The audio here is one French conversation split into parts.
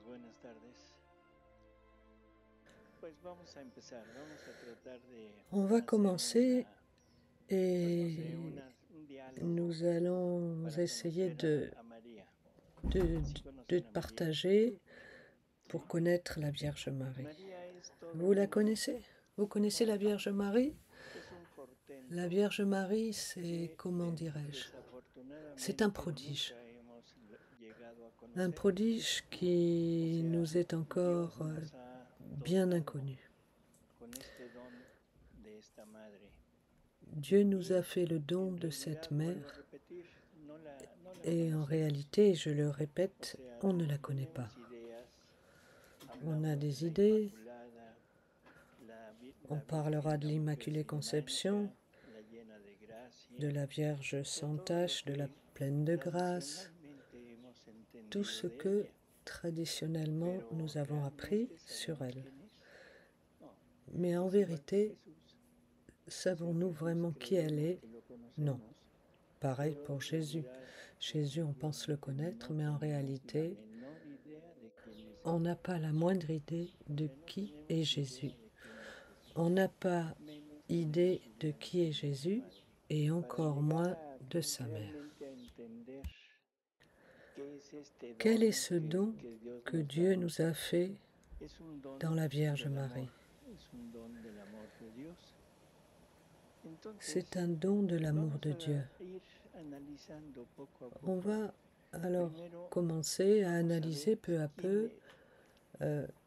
buenas tardes. Pues vamos a empezar, vamos a tratar de On va hacer commencer pues no sé, et un diálogo nous allons para essayer conocer de, a María. de, Si de conocen a María, partager ¿sí? pour connaître la Vierge Marie. María es todo Vous la un, connaissez? Vous connaissez la bueno, Vierge Marie? es un La portento Vierge Marie, c'est, que comment dirais-je? C'est un desafortunadamente prodige. nunca hemos llegado a Un conocer. prodige O qui sea, nous est Dios encore nos ha bien dotado inconnu. con este don de esta madre. Dieu nous a Y fait le don en de cette realidad, vuelvo a mère repetir, no la et en conocemos. réalité, je le O répète, sea, on ne la connaît pas. tenemos ideas, On a hablamos de des la idées, Inmaculada, on la Virgen, parlera de la mujer l'Immaculée sin Conception, mancha, la llena de de gracia, la Vierge de sans todo lo tache, de la que pleine de grâce, tradicionalmente hemos tout entendido ce de que ella. traditionnellement Pero nous avons appris ¿realmente sur sabemos elle. quién es? No, Mais en es igual que vérité, Jesús. Es un savons-nous Jesús, vraiment qui elle creemos est? que lo Non. conocemos, Pareil pero pour en Jésus. realidad Jésus, on pense le efectivamente connaître, no mais en tenemos la réalité, menor idea de quién es on Él. n'a pas la moindre idée O de sea, no qui est tenemos Jésus. idea de quién es Jesús, On n'a pas menos idée tenemos de idea de qui est quién es su Jésus madre. et Para encore llegar moins a de sa mère. realmente a entender qué es este Quel est don ce don que Dios que nos Dieu da, nous a fait es un don dans la Vierge del amor, Marie? es un don del amor de Dios. Entonces, C'est un don de l'amour vamos de Dieu. a ir analizando poco a On poco. va alors Primero, commencer à vamos a ver analyser peu à peu.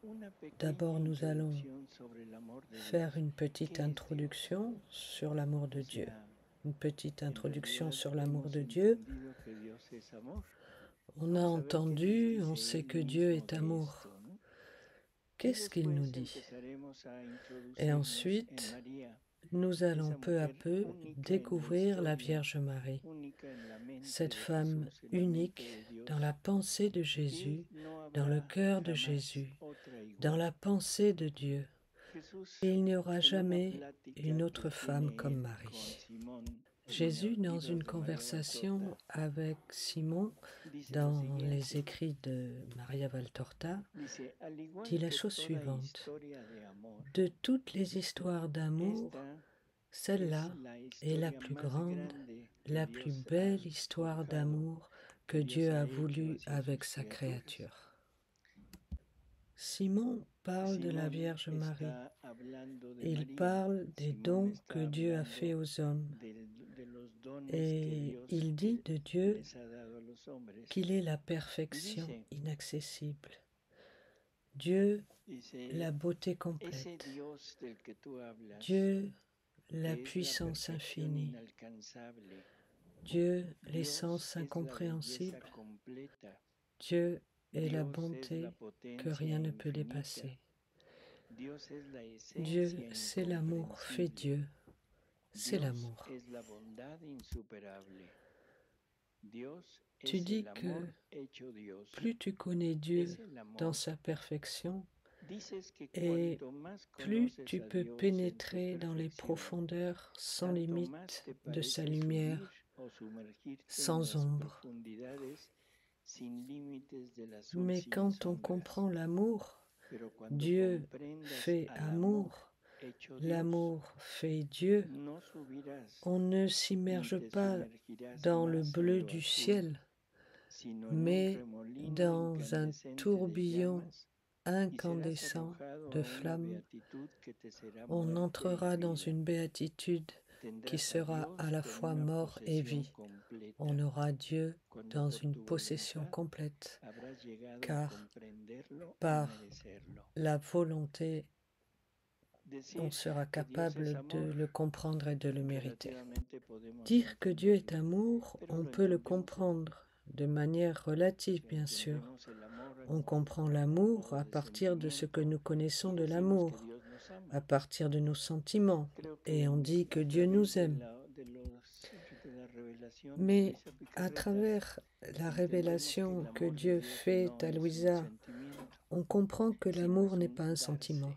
una pequeña D'abord, nous allons introducción sobre el amor de faire Dios. une petite ¿Qué es Dios? introduction sur l'amour O de Dieu. sea, Une petite en introduction realidad sur l'amour hemos de Dieu. entendido que Dios es amor. On a Vamos a ver qué nos entendu, on dice sait Él que Dieu mismo est de amour. esto, ¿no? Y Qu'est-ce qu'il nous después dit? empezaremos a Et introducirnos en ensuite, María, nous allons esa peu à mujer peu única en la découvrir la historia, Vierge Marie, única en la mente cette de femme Jesús, en la mente unique de dans la Dios, pensée de que Jésus, no dans le habrá cœur de jamás Jésus, otra dans igual. la pensée de Dieu. Jesús, Et il n'y aura en una jamais plática une que autre femme tiene comme él con Marie. Simón Jésus, dans Oídos une de María conversation Valtorta, avec Simon, dice lo dans les siguiente. écrits de Maria Valtorta, Dice, al dit igual la que chose toda suivante. historia de amor, De toutes les histoires d'amour, esta es celle-là la est la historia plus más grande, grande que la plus Dios ha belle histoire forjado, d'amour que que Dios Dieu ha a hecho voulu hacia avec sus sa criaturas. créature. Simon parle de la Simón Vierge Marie. está hablando de Il María. parle des Simón dons que está Dieu a faits hablando aux hommes. de los dones que Et Dios il dit de Dieu les ha dado a los hombres. qu'il est la Y perfection dice, inaccessible. Dieu, la beauté ese complète. Dios del que tú hablas, Dieu, la que es la puissance perfección infinie. inalcanzable, Dieu, Dios l'essence es la belleza incompréhensible. completa, Dieu est la Dios es la bonté que potencia rien ne peut infinita, dépasser. Dios es la Dieu, esencia c'est l'amour fait incomprensible, Dieu. C'est Dios l'amour. es la bondad insuperable, Dios Tu es dis el que amor hecho Dios, plus tu connais Dieu es el dans amor. sa perfection, Dices que et cuanto más plus conoces tu a peux Dios en su pénétrer dans les perfección, profondeurs sans tanto más limite te de sa parece subir lumière, o sumergirte en sans las ombre. profundidades sin límites del azul Mais sin quand on sombras. comprend l'amour, Pero cuando Dieu comprendas fait al amor amour, hecho Dios, l'amour fait Dieu, no subirás on ne ni s'immerge te pas sumergirás dans le más en bleu lo du azul, ciel, sino en un mais remolino dans un incandescente de tourbillon llamas, y serás incandescent arrojado de a una flammes. beatitud que te será On muerte y entrera dans vida. une béatitude qui Tendrás a sera à Dios la como fois una mort et posesión vie. On completa. aura Dieu Cuando dans por une tu possession voluntad complète, habrás llegado a car comprenderlo y par merecerlo. la volonté, on Decir sera que Dios es capable de amor, le comprendre et de le mériter. relativamente podemos Dire que Dieu est entenderlo, amour, pero on lo peut le entendemos un poco. comprendre de manière relative, Si bien sûr. entendemos el amor On comprend a l'amour modo à de partir de ce que sentimiento nous y connaissons de decimos que l'amour, Dios nos ama. à partir de nos sentiments, Creo et on que dit que a Dieu través nous aime. de la revelación de Mais Luisa à Picarreta travers la entendemos que el révélation que amor de Dieu Dios fait no à es un Louisa, sentimiento, on comprend que sino l'amour es n'est un pas un darse, sentiment.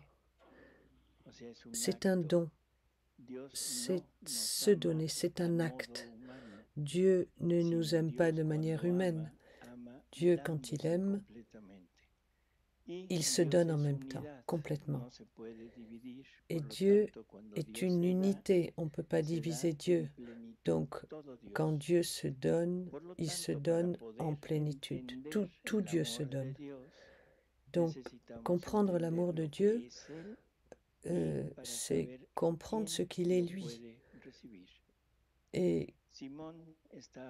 o sea, es un C'est un acto. don, Dios c'est no nos se ama donner, c'est a un modo acte. humano, Dieu ne nous sino aime pas Dios de manière cuando humaine. ama, ama Dieu, quand il dándose aime, completamente. il se donne en même temps, complètement. Et Dieu est une unité, on ne peut pas diviser Dieu. Donc, quand Dieu se donne, il se donne en plénitude. Tout Dieu se donne. Donc, comprendre l'amour de Dieu, c'est comprendre ce qu'il est lui. Et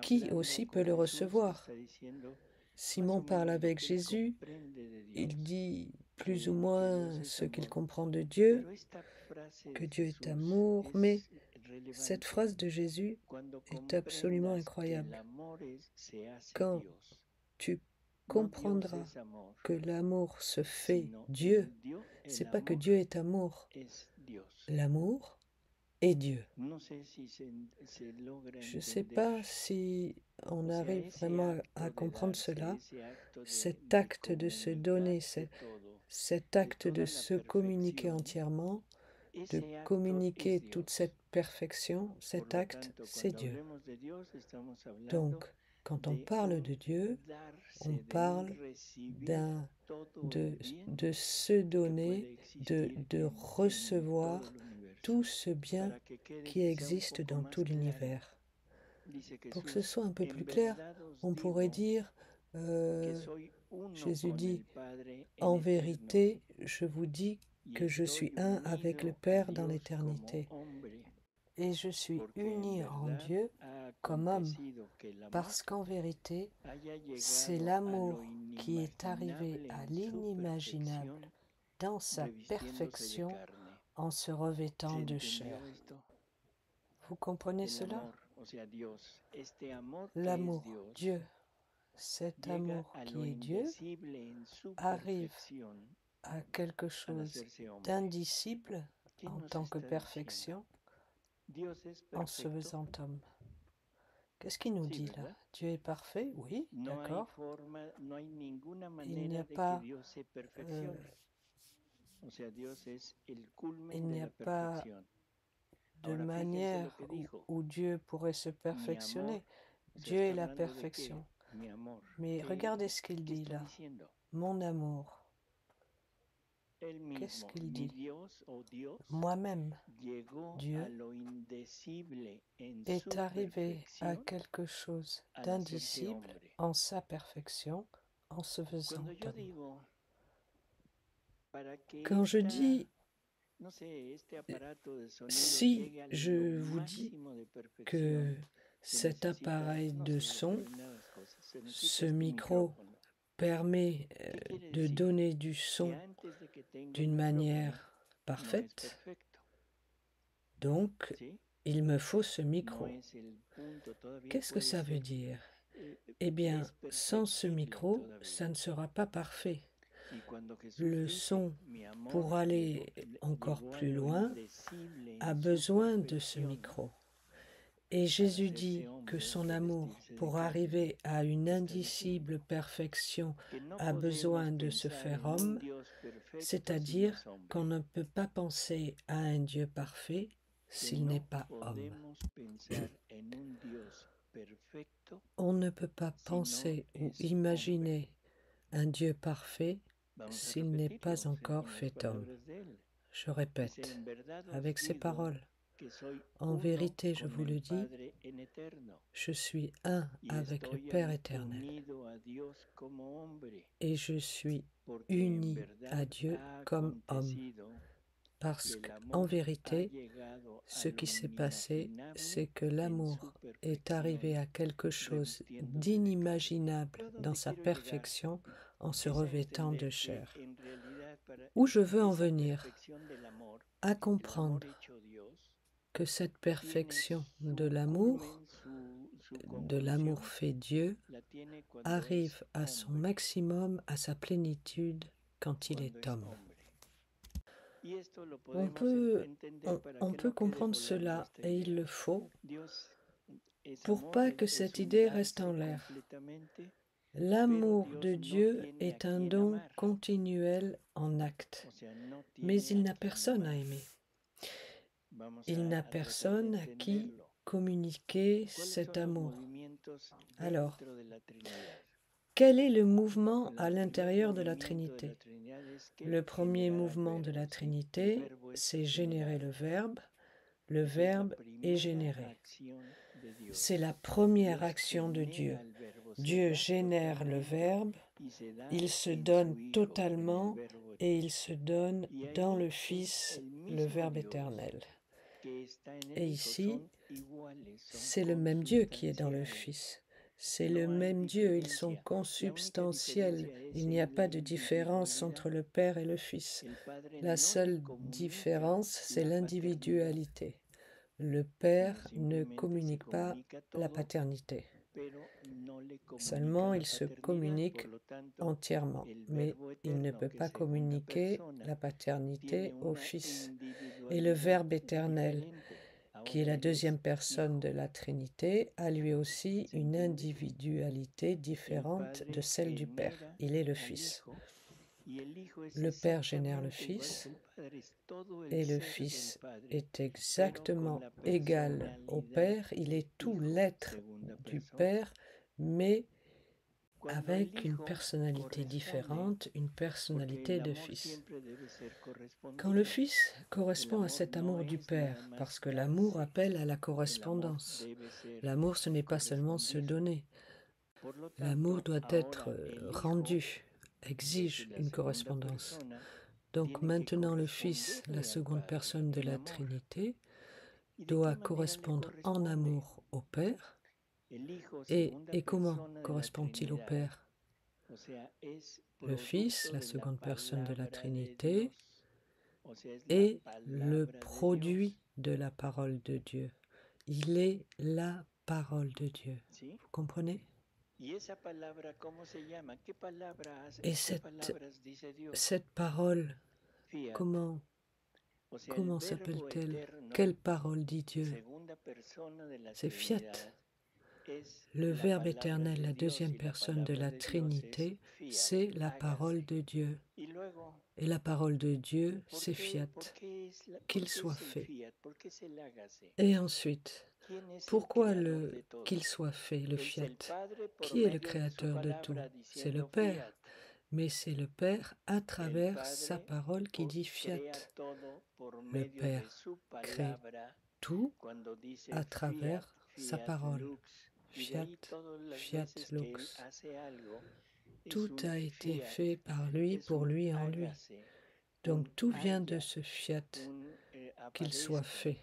qui aussi peut le recevoir. Simon parle avec Jésus, il dit plus ou moins ce qu'il comprend de Dieu, que Dieu est amour, mais cette phrase de Jésus est absolument incroyable. Quand tu comprendras que l'amour se fait Dieu, c'est pas que Dieu est amour, l'amour est Dieu. Je ne sais pas si on arrive vraiment à comprendre cela, cet acte de se donner, cet acte de se communiquer entièrement, de communiquer toute cette perfection, cet acte, c'est Dieu. Donc, quand on parle de Dieu, on parle de se donner, de recevoir tout ce bien qui existe dans tout l'univers. Pour que ce soit un peu plus clair, on pourrait dire, Jésus dit, en vérité, je vous dis que je suis un avec le Père dans l'éternité. Et je suis uni en Dieu comme homme, parce qu'en vérité, c'est l'amour qui est arrivé à l'inimaginable dans sa perfection en se revêtant de chair. Vous comprenez cela? L'amour, Dieu, cet amour qui est Dieu, arrive à quelque chose d'indicible en tant que perfection en se faisant homme. Qu'est-ce qu'il nous dit là? Dieu est parfait? Oui, d'accord. Il n'y a pas de manière où Dieu pourrait se perfectionner. Dieu est la perfection. Mais regardez ce qu'il dit là. Mon amour. Qu'est-ce qu'il dit? Moi-même, Dieu, est arrivé à quelque chose d'indicible en sa perfection en se faisant homme. Quand je dis, si je vous dis que cet appareil de son, ce micro, permet de donner du son d'une manière parfaite, donc il me faut ce micro. Qu'est-ce que ça veut dire? Eh bien, sans ce micro, ça ne sera pas parfait. Le son, pour aller encore plus loin, a besoin de ce micro. Et Jésus dit que son amour, pour arriver à une indicible perfection, a besoin de se faire homme, c'est-à-dire qu'on ne peut pas penser à un Dieu parfait s'il n'est pas homme. On ne peut pas penser ou imaginer un Dieu parfait s'il n'est pas encore fait homme. Je répète, avec ces paroles, en vérité, je vous le dis, je suis un avec le Père éternel et je suis uni à Dieu comme homme. Parce qu'en vérité, ce qui s'est passé, c'est que l'amour est arrivé à quelque chose d'inimaginable dans sa perfection en se revêtant de chair. Où je veux en venir, à comprendre que cette perfection de l'amour fait Dieu, arrive à son maximum, à sa plénitude, quand il est homme. On peut comprendre cela, et il le faut, pour pas que cette idée reste en l'air. L'amour de Dieu est un don continuel en acte, mais il n'a personne à aimer. Il n'a personne à qui communiquer cet amour. Alors, Quel est le mouvement à l'intérieur de la Trinité? Le premier mouvement de la Trinité, c'est générer le Verbe. Le Verbe est généré. C'est la première action de Dieu. Dieu génère le Verbe, il se donne totalement et il se donne dans le Fils, le Verbe éternel. Et ici, c'est le même Dieu qui est dans le Fils. C'est le même Dieu, ils sont consubstantiels. Il n'y a pas de différence entre le Père et le Fils. La seule différence, c'est l'individualité. Le Père ne communique pas la paternité. Seulement, il se communique entièrement, mais il ne peut pas communiquer la paternité au Fils. Et le Verbe éternel, qui est la deuxième personne de la Trinité, a lui aussi une individualité différente de celle du Père. Il est le Fils. Le Père génère le Fils et le Fils est exactement égal au Père. Il est tout l'être du Père, mais avec une personnalité différente, une personnalité de Fils. Quand le Fils correspond à cet amour du Père, parce que l'amour appelle à la correspondance. L'amour, ce n'est pas seulement se donner. L'amour doit être rendu, exige une correspondance. Donc maintenant le Fils, la seconde personne de la Trinité, doit correspondre en amour au Père. Et comment correspond-il au Père? Le Fils, la seconde personne de la Trinité, est le produit de la parole de Dieu. Il est la parole de Dieu. Vous comprenez? Et cette parole, comment s'appelle-t-elle? Quelle parole dit Dieu? C'est fiat. Le Verbe éternel, la deuxième personne de la Trinité, c'est la parole de Dieu. Et la parole de Dieu, c'est fiat, qu'il soit fait. Et ensuite, pourquoi qu'il soit fait, le fiat? Qui est le créateur de tout? C'est le Père. Mais c'est le Père à travers sa parole qui dit fiat. Le Père crée tout à travers sa parole. Fiat, fiat lux. Tout a été fait par lui, pour lui, en lui. Donc tout vient de ce fiat, qu'il soit fait.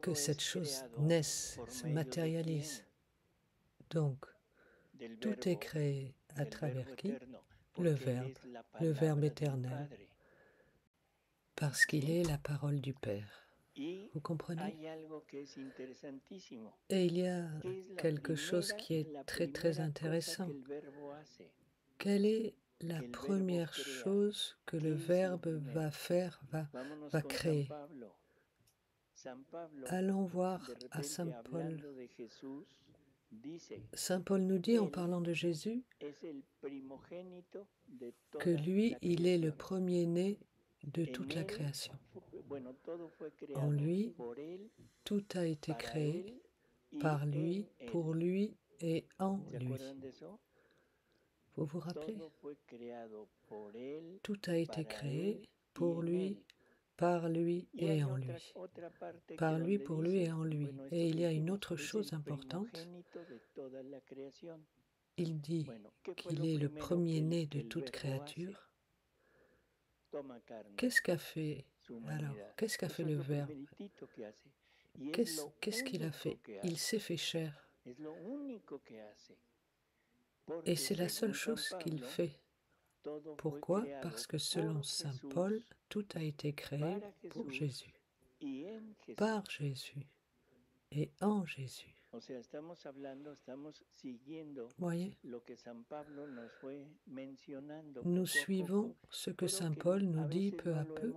Que cette chose naisse, se matérialise. Donc, tout est créé à travers qui? Le Verbe éternel, parce qu'il est la parole du Père. Vous comprenez? Et il y a quelque chose qui est très très intéressant. Quelle est la première chose que le Verbe va faire, va créer? Allons voir à Saint Paul. Saint Paul nous dit, en parlant de Jésus, que lui, il est le premier-né de toute la création. En lui, tout a été créé par lui, pour lui et en lui. Vous vous rappelez? Tout a été créé pour lui, par lui et en lui. Par lui, pour lui et en lui. Et il y a une autre chose importante. Il dit qu'il est le premier-né de toute créature. Qu'est-ce qu'a fait le Verbe? Qu'est-ce qu'il a fait? Il s'est fait chair. Et c'est la seule chose qu'il fait. Pourquoi? Parce que selon Saint Paul, tout a été créé pour Jésus, par Jésus et en Jésus. Voyez? Nous suivons ce que Saint Paul nous dit peu à peu,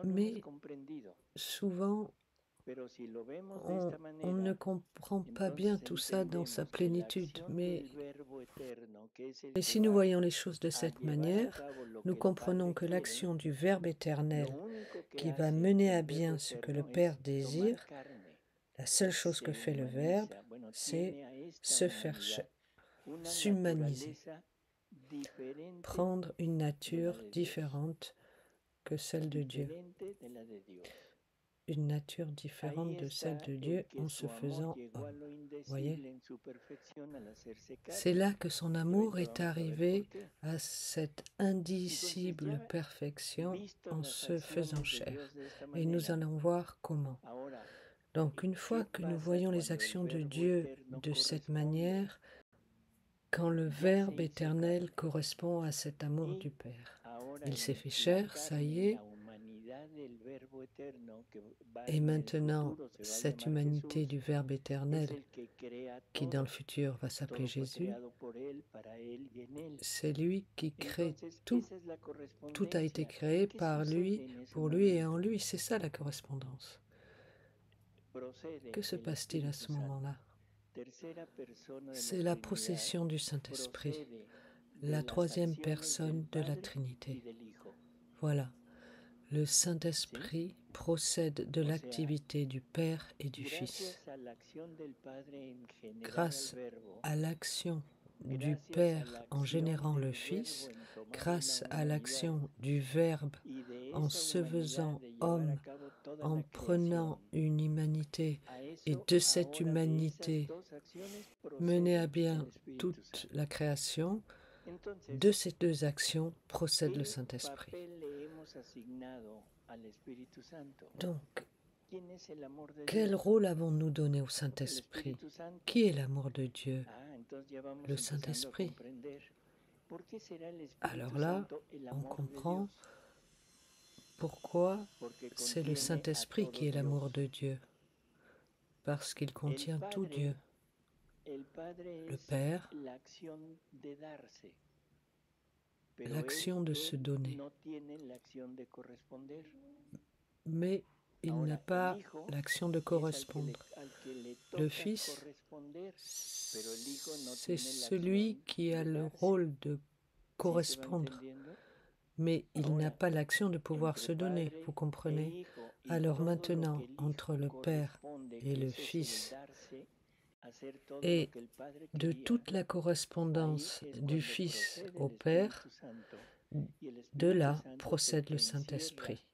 mais souvent on ne comprend pas bien tout ça dans sa plénitude. Mais si nous voyons les choses de cette manière, nous comprenons que l'action du Verbe éternel qui va mener à bien ce que le Père désire, La seule chose que fait le Verbe, c'est se faire s'humaniser, prendre une nature différente que celle de Dieu, une nature différente de celle de Dieu en se faisant homme. Voyez, c'est là que son amour est arrivé à cette indicible perfection en se faisant chair. Et nous allons voir comment. Donc, une fois que nous voyons les actions de Dieu de cette manière, quand le Verbe éternel correspond à cet amour du Père, il s'est fait chair, ça y est, et maintenant, cette humanité du Verbe éternel, qui dans le futur va s'appeler Jésus, c'est lui qui crée tout. Tout a été créé par lui, pour lui et en lui. C'est ça la correspondance. Que se passe-t-il à ce moment-là? C'est la procession du Saint-Esprit, la troisième personne de la Trinité. Voilà. Le Saint-Esprit procède de l'activité du Père et du Fils. Grâce à l'action du Père en générant le Fils, grâce à l'action du Verbe en se faisant homme, en prenant une humanité et de cette humanité mener à bien toute la création, de ces deux actions procède le Saint-Esprit. Donc, quel rôle avons-nous donné au Saint-Esprit? Qui est l'amour de Dieu? Le Saint-Esprit. Alors là, on comprend pourquoi c'est le Saint-Esprit qui est l'amour de Dieu. Parce qu'il contient tout Dieu. Le Père, l'action de se donner. Mais il n'a pas l'action de correspondre. Le Fils, c'est celui qui a le rôle de correspondre, mais il n'a pas l'action de pouvoir se donner, vous comprenez? Alors maintenant, entre le Père et le Fils, et de toute la correspondance du Fils au Père, de là procède le Saint-Esprit.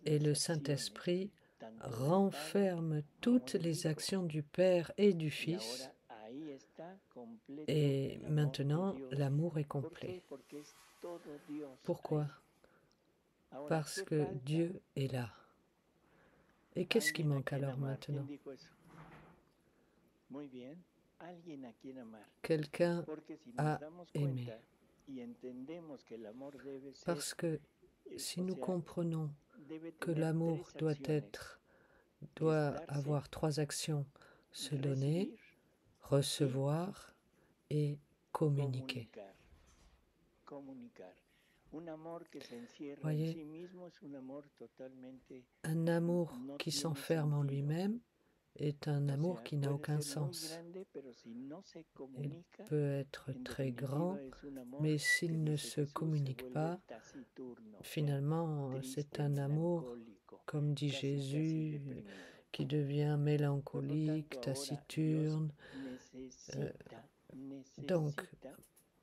Et le Saint-Esprit renferme toutes les actions du Père et du Fils. Et maintenant, l'amour est complet. Pourquoi? Parce que Dieu est là. Et qu'est-ce qui manque alors maintenant? Quelqu'un à aimer. Parce que si nous comprenons que l'amour doit avoir trois actions, se donner, recevoir et communiquer. Voyez, un amour qui s'enferme en lui-même est un amour qui n'a aucun sens. Il peut être très grand, mais s'il ne se communique pas, finalement, c'est un amour, comme dit Jésus, qui devient mélancolique, taciturne. Donc,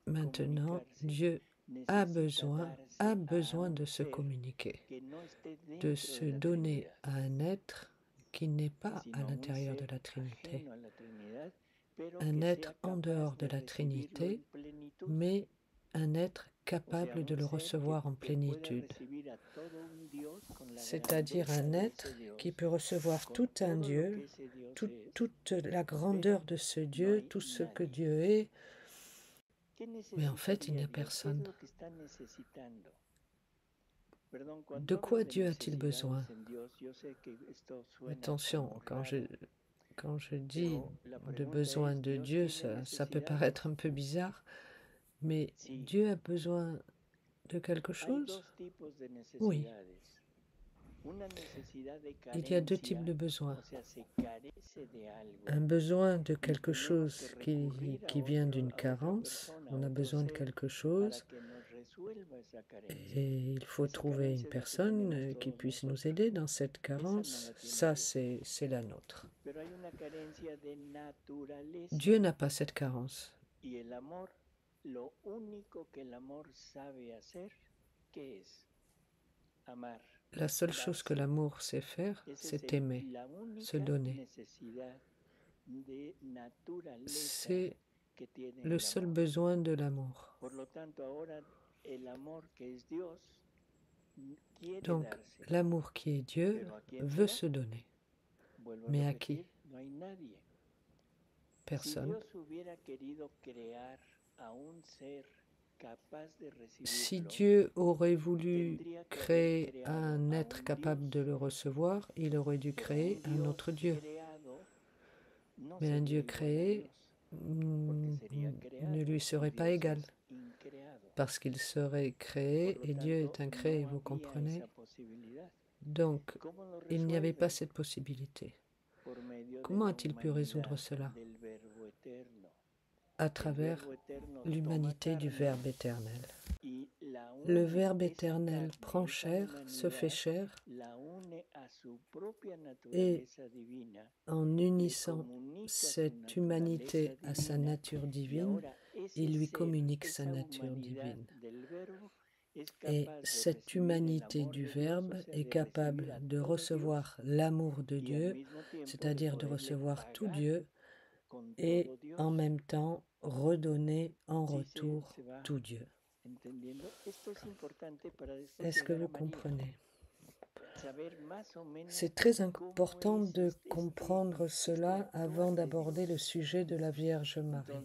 maintenant, Dieu a besoin de se communiquer, de se donner à un être qui n'est pas à l'intérieur de la Trinité, un être en dehors de la Trinité, mais un être capable de le recevoir en plénitude, c'est-à-dire un être qui peut recevoir tout un Dieu, toute la grandeur de ce Dieu, tout ce que Dieu est, mais en fait il n'y a personne. De quoi Dieu a-t-il besoin? Attention, quand je dis de besoin de Dieu, ça peut paraître un peu bizarre, mais Dieu a besoin de quelque chose? Oui. Il y a deux types de besoins. Un besoin de quelque chose qui vient d'une carence, on a besoin de quelque chose Et il faut trouver une personne qui puisse nous aider dans cette carence. Ça, c'est la nôtre. Dieu n'a pas cette carence. La seule chose que l'amour sait faire, c'est aimer, se donner. C'est le seul besoin de l'amour. Donc, l'amour qui est Dieu veut se donner. Mais à qui? Personne. Si Dieu aurait voulu créer un être capable de le recevoir, il aurait dû créer un autre Dieu. Mais un Dieu créé ne lui serait pas égal, parce qu'il serait créé et Dieu est incréé, vous comprenez? Donc, il n'y avait pas cette possibilité. Comment a-t-il pu résoudre cela? À travers l'humanité du Verbe éternel. Le Verbe éternel prend chair, se fait chair, et en unissant cette humanité à sa nature divine, il lui communique sa nature divine. Et cette humanité du Verbe est capable de recevoir l'amour de Dieu, c'est-à-dire de recevoir tout Dieu, et en même temps redonner en retour tout Dieu. Est-ce que vous comprenez? C'est très important de comprendre cela avant d'aborder le sujet de la Vierge Marie.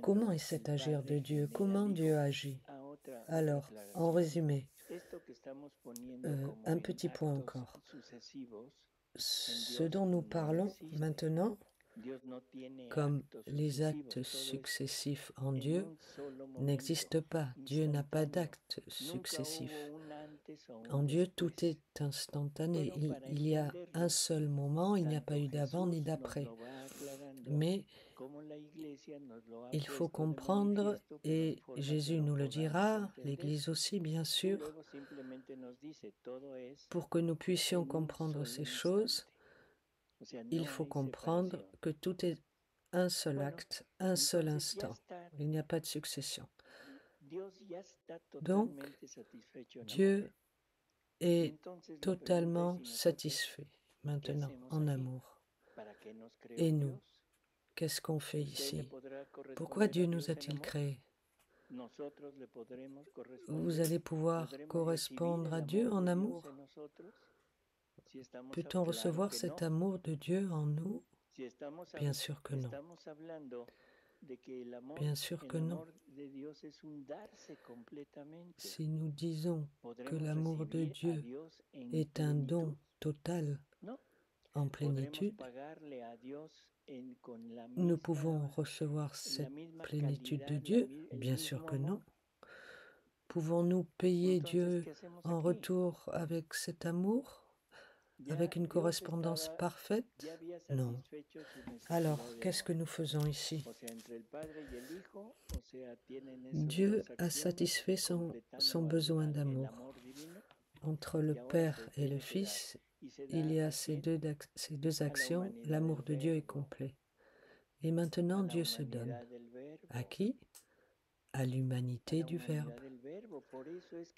Comment est cet agir de Dieu? Comment Dieu agit? Alors, en résumé, un petit point encore. Ce dont nous parlons maintenant, comme les actes successifs en Dieu, n'existe pas. Dieu n'a pas d'actes successifs. En Dieu, tout est instantané. Il y a un seul moment, il n'y a pas eu d'avant ni d'après. Mais il faut comprendre, et Jésus nous le dira, l'Église aussi bien sûr, pour que nous puissions comprendre ces choses, il faut comprendre que tout est un seul acte, un seul instant. Il n'y a pas de succession. Donc, Dieu est totalement satisfait maintenant en amour. Et nous, qu'est-ce qu'on fait ici? Pourquoi Dieu nous a-t-il créés? Vous allez pouvoir correspondre à Dieu en amour? Peut-on recevoir cet amour de Dieu en nous? Bien sûr que non. Bien sûr que non. Si nous disons que l'amour de Dieu est un don total, en plénitude, nous pouvons recevoir cette plénitude de Dieu? Bien sûr que non. Pouvons-nous payer Dieu en retour avec cet amour? Avec une correspondance parfaite? Non. Alors, qu'est-ce que nous faisons ici? Dieu a satisfait son besoin d'amour. Entre le Père et le Fils, il y a ces deux actions, l'amour de Dieu est complet. Et maintenant, Dieu se donne. À qui? À l'humanité du Verbe.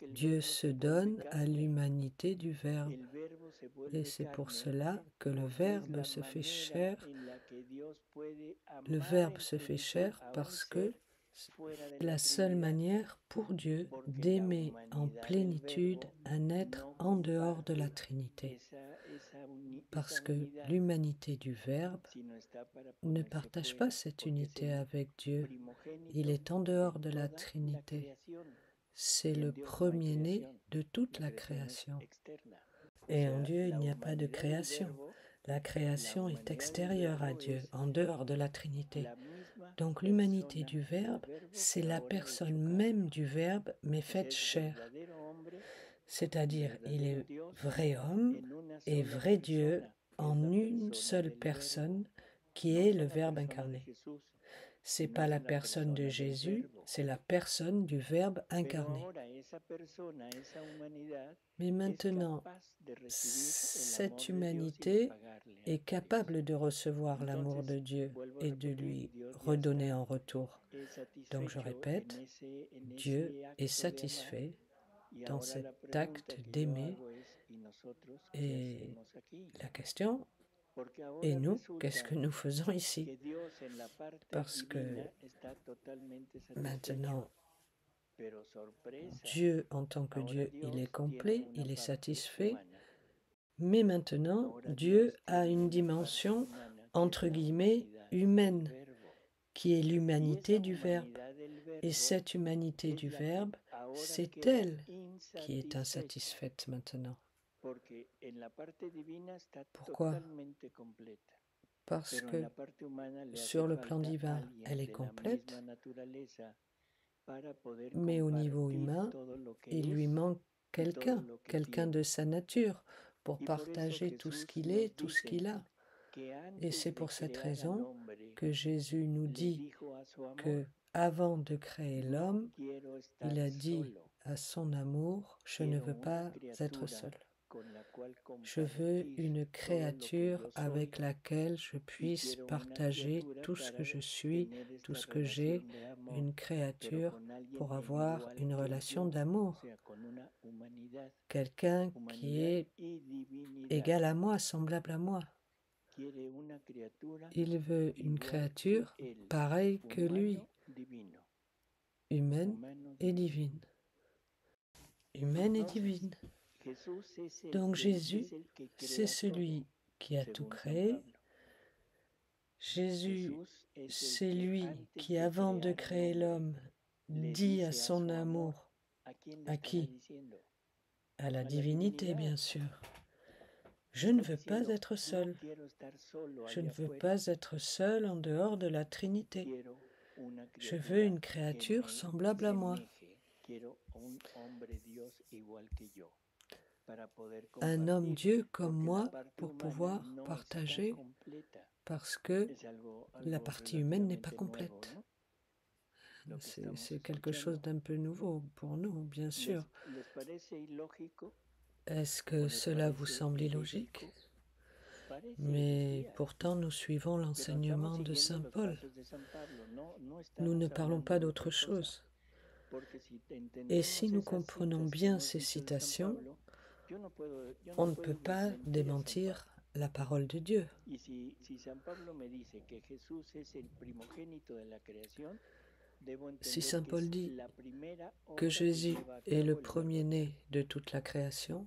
Dieu se donne à l'humanité du Verbe. Et c'est pour cela que le Verbe se fait chair. Le Verbe se fait chair parce que c'est la seule manière pour Dieu d'aimer en plénitude un être en dehors de la Trinité. Parce que l'humanité du Verbe ne partage pas cette unité avec Dieu. Il est en dehors de la Trinité. C'est le premier-né de toute la création. Et en Dieu, il n'y a pas de création. La création est extérieure à Dieu, en dehors de la Trinité. Donc l'humanité du Verbe, c'est la personne même du Verbe, mais faite chair. C'est-à-dire, il est vrai homme et vrai Dieu en une seule personne, qui est le Verbe incarné. C'est pas la personne de Jésus, c'est la personne du Verbe incarné. Mais maintenant, cette humanité est capable de recevoir l'amour de Dieu et de lui redonner en retour. Donc je répète, Dieu est satisfait dans cet acte d'aimer. Et la question, et nous, qu'est-ce que nous faisons ici? Parce que maintenant, Dieu, en tant que Dieu, il est complet, il est satisfait, mais maintenant, Dieu a une dimension, entre guillemets, humaine, qui est l'humanité du Verbe. Et cette humanité du Verbe, c'est elle qui est insatisfaite maintenant. Pourquoi? Parce que sur le plan divin, elle est complète, mais au niveau humain, il lui manque quelqu'un de sa nature pour partager tout ce qu'il est, tout ce qu'il a. Et c'est pour cette raison que Jésus nous dit que avant de créer l'homme, il a dit à son amour, je ne veux pas être seul. Je veux une créature avec laquelle je puisse partager tout ce que je suis, tout ce que j'ai, une créature pour avoir une relation d'amour. Quelqu'un qui est égal à moi, semblable à moi. Il veut une créature pareille que lui, humaine et divine. Humaine et divine. Donc Jésus, c'est celui qui a tout créé. Jésus, c'est lui qui, avant de créer l'homme, dit à son amour, à qui? À la divinité, bien sûr. Je ne veux pas être seul. Je ne veux pas être seul en dehors de la Trinité. Je veux une créature semblable à moi. Un homme Dieu comme moi pour pouvoir partager, parce que la partie humaine n'est pas complète. C'est quelque chose d'un peu nouveau pour nous, bien sûr. Est-ce que cela vous semble illogique? Mais pourtant, nous suivons l'enseignement de Saint Paul. Nous ne parlons pas d'autre chose. Et si nous comprenons bien ces citations, on ne peut pas démentir la parole de Dieu. Si Saint Paul dit que Jésus est le premier-né de toute la création,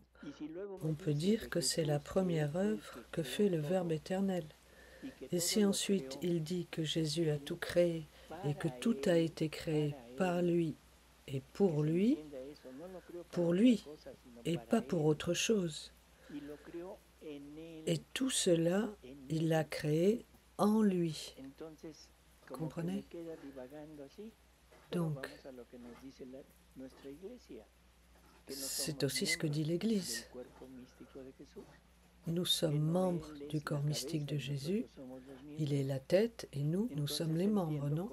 on peut dire que c'est la première œuvre que fait le Verbe éternel. Et si ensuite il dit que Jésus a tout créé et que tout a été créé par lui et pour lui et pas pour autre chose. Et tout cela, il l'a créé en lui. Comprenez? Donc, c'est aussi ce que dit l'Église. Nous sommes membres du corps mystique de Jésus. Il est la tête et nous sommes les membres, non?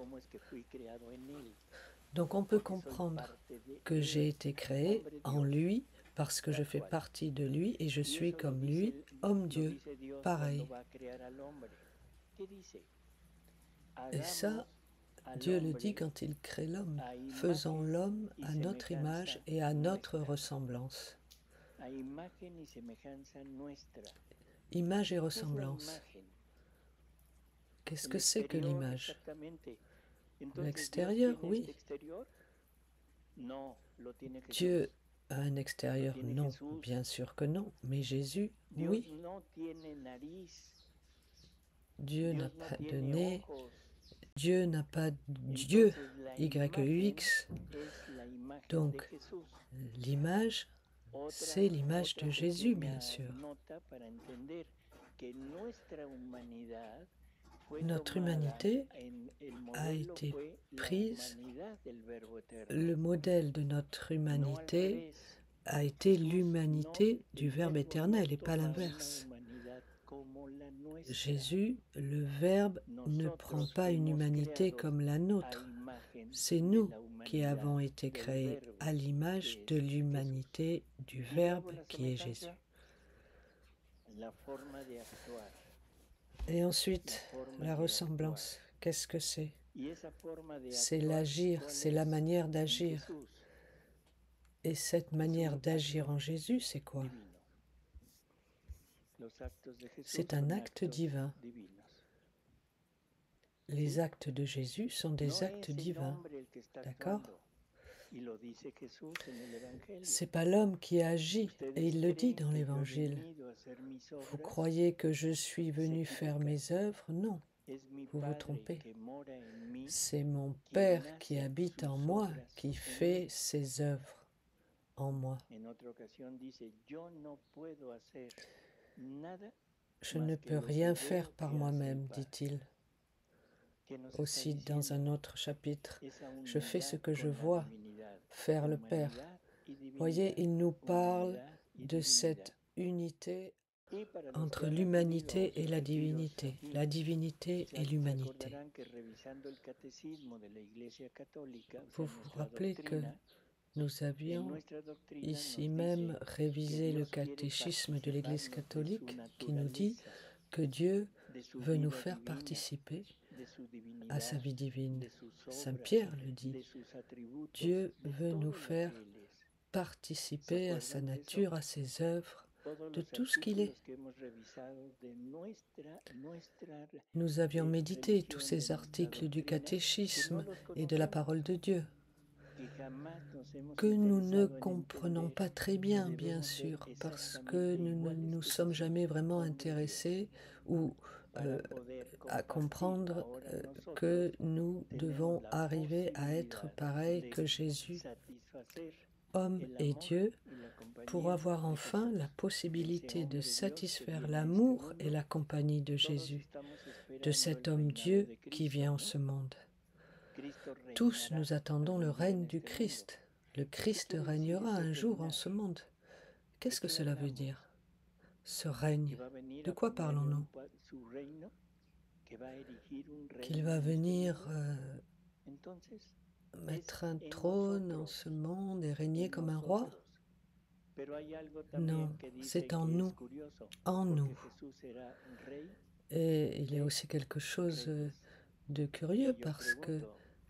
Donc on peut comprendre que j'ai été créé en lui parce que je fais partie de lui et je suis comme lui, homme-dieu, pareil. Et ça, Dieu le dit quand il crée l'homme. Faisons l'homme à notre image et à notre ressemblance. Image et ressemblance. Qu'est-ce que c'est que l'image? L'extérieur, oui. Dieu a un extérieur? Non, bien sûr que non. Mais Jésus, oui. Dieu n'a pas de nez. Dieu n'a pas d'yeux, Y-E-U-X. Donc, l'image, c'est l'image de Jésus, bien sûr. Notre humanité a été prise, le modèle de notre humanité a été l'humanité du Verbe éternel et pas l'inverse. Jésus, le Verbe, ne prend pas une humanité comme la nôtre. C'est nous qui avons été créés à l'image de l'humanité du Verbe qui est Jésus. Et ensuite, la ressemblance, qu'est-ce que c'est? C'est l'agir, c'est la manière d'agir. Et cette manière d'agir en Jésus, c'est quoi? C'est un acte divin. Les actes de Jésus sont des actes divins, d'accord? C'est pas l'homme qui agit, et il le dit dans l'Évangile. Vous croyez que je suis venu faire mes œuvres? Non, vous vous trompez. C'est mon Père qui habite en moi, qui fait ses œuvres en moi. Je ne peux rien faire par moi-même, dit-il. Aussi dans un autre chapitre, je fais ce que je vois faire le Père. Voyez, il nous parle de cette unité entre l'humanité et la divinité et l'humanité. Vous vous rappelez que nous avions ici même révisé le catéchisme de l'Église catholique qui nous dit que Dieu veut nous faire participer à sa vie divine. Saint Pierre le dit. Dieu veut nous faire participer à sa nature, à ses œuvres, de tout ce qu'il est. Nous avions médité tous ces articles du catéchisme et de la parole de Dieu, que nous ne comprenons pas très bien, bien sûr, parce que nous ne nous sommes jamais vraiment intéressés ou à comprendre que nous devons arriver à être pareils que Jésus, homme et Dieu, pour avoir enfin la possibilité de satisfaire l'amour et la compagnie de Jésus, de cet homme Dieu qui vient en ce monde. Tous nous attendons le règne du Christ. Le Christ régnera un jour en ce monde. Qu'est-ce que cela veut dire, ce règne? De quoi parlons-nous? Qu'il va venir mettre un trône en ce monde et régner comme un roi? Non, c'est en nous, en nous. Et il y a aussi quelque chose de curieux parce que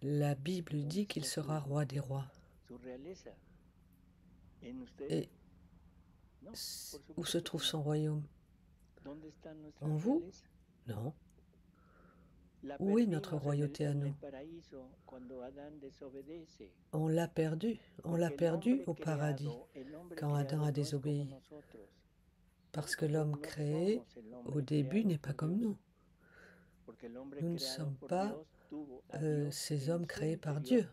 la Bible dit qu'il sera roi des rois. Et où se trouve son royaume? En vous? Non. Où est notre royauté à nous? On l'a perdu au paradis quand Adam a désobéi. Parce que l'homme créé au début n'est pas comme nous. Nous ne sommes pas ces hommes créés par Dieu.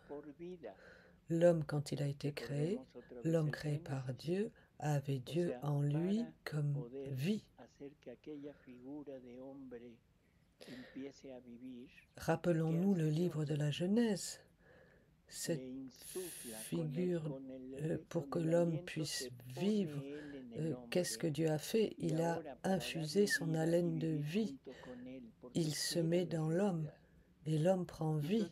L'homme, quand il a été créé, l'homme créé par Dieu avait Dieu en lui comme vie. Rappelons-nous le livre de la Genèse, cette figure pour que l'homme puisse vivre. Qu'est-ce que Dieu a fait? Il a infusé son haleine de vie. Il se met dans l'homme et l'homme prend vie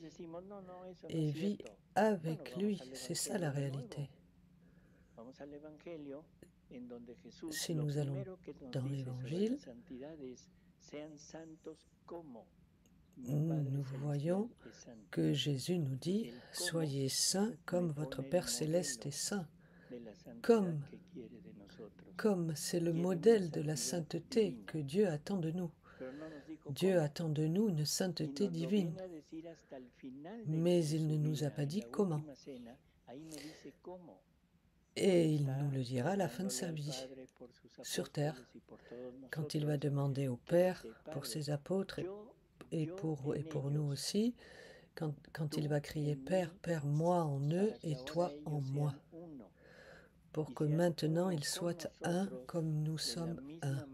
et vit avec lui. C'est ça la réalité. Si nous allons dans l'Évangile, nous voyons que Jésus nous dit « Soyez saints comme votre Père céleste est saint ». Comme c'est le modèle de la sainteté que Dieu attend de nous. Dieu attend de nous une sainteté divine, mais il ne nous a pas dit comment. Et il nous le dira à la fin de sa vie, sur terre, quand il va demander au Père pour ses apôtres et pour nous aussi, quand il va crier « Père, Père, moi en eux et toi en moi », pour que maintenant ils soient un comme nous sommes un,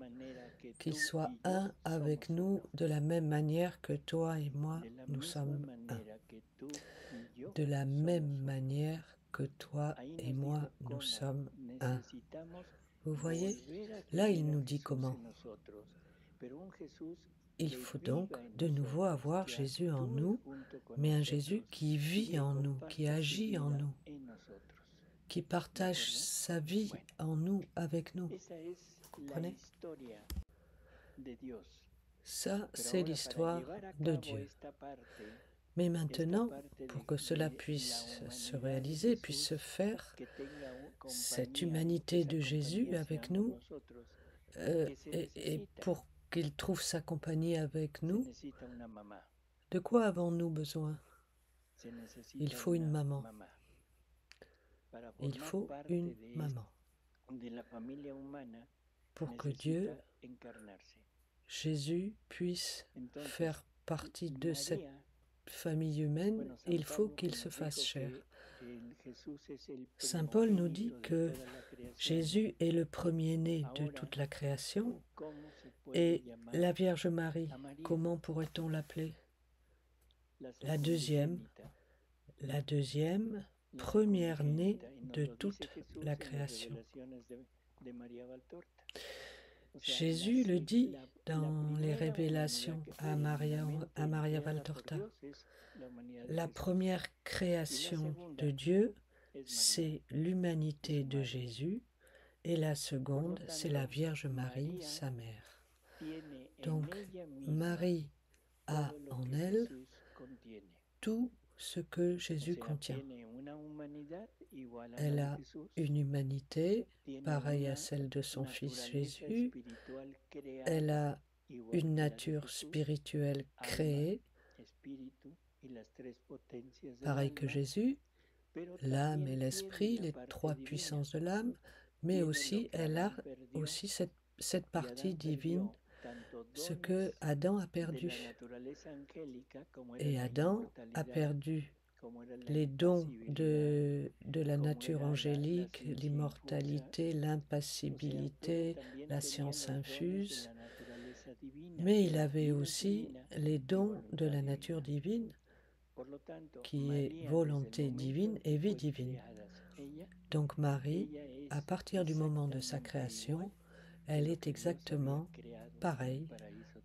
qu'ils soient un avec nous de la même manière que toi et moi nous sommes un, de la même manière que toi et moi nous sommes un. Vous voyez, là il nous dit comment. Il faut donc de nouveau avoir Jésus en nous, mais un Jésus qui vit en nous, qui agit en nous, qui partage sa vie en nous, avec nous. Vous comprenez? Ça, c'est l'histoire de Dieu. Mais maintenant, pour que cela puisse se réaliser, puisse se faire, cette humanité de Jésus avec nous, et pour qu'il trouve sa compagnie avec nous, de quoi avons-nous besoin? Il faut une maman. Il faut une maman. Pour que Dieu, Jésus, puisse faire partie de cette famille humaine, il faut qu'il se fasse chair. Saint Paul nous dit que Jésus est le premier-né de toute la création et la Vierge Marie, comment pourrait-on l'appeler? La deuxième première-née de toute la création. Jésus le dit dans les révélations à Maria Valtorta. La première création de Dieu, c'est l'humanité de Jésus, et la seconde, c'est la Vierge Marie, sa mère. Donc, Marie a en elle tout ce que Jésus contient. Elle a une humanité pareille à celle de son Fils Jésus. Elle a une nature spirituelle créée, pareille que Jésus, l'âme et l'esprit, les trois puissances de l'âme, mais aussi elle a aussi cette partie divine, ce que Adam a perdu. Et Adam a perdu les dons de la nature angélique, l'immortalité, l'impassibilité, la science infuse, mais il avait aussi les dons de la nature divine, qui est volonté divine et vie divine. Donc Marie, à partir du moment de sa création, elle est exactement pareille